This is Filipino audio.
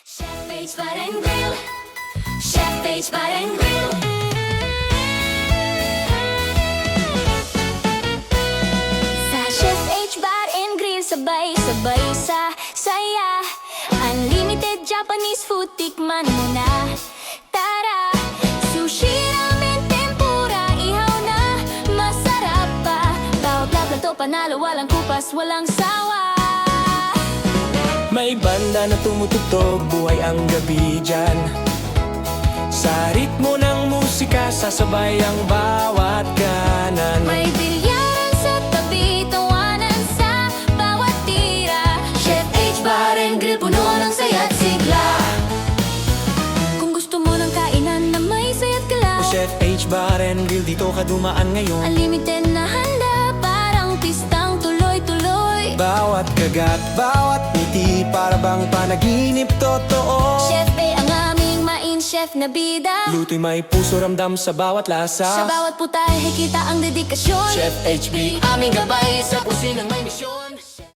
Chef H Bar and Grill. Chef H Bar and Grill. Sa Chef H Bar and Grill, sabay-sabay sa saya. Unlimited Japanese food, tikman mo na. Tara! Sushi, ramen, tempura, ihaw na. Masarap pa. Bawat plato panalo, walang kupas, walang sawa. May banda na tumutugtog, buhay ang gabi dyan. Sa ritmo ng musika, sasabay ang bawat kanan. May bilyaran sa tabi, tawanan sa bawat tira. Chef H Bar and Grill, puno ng saya't sigla. Kung gusto mo ng kainan na may saya't galaw, O Chef H Bar and Grill, dito ka dumaan ngayon. unlimited na handa, parang pistang tuloy-tuloy. Bawat kagat, bawat ngiti, para bang panaginip totoo. Chef A ang aming main chef na bida. Luto'y may puso, ramdam sa bawat lasa. Sa bawat putahe kita ang dedikasyon. Chef HB, aming gabay sa pusinang may misyon.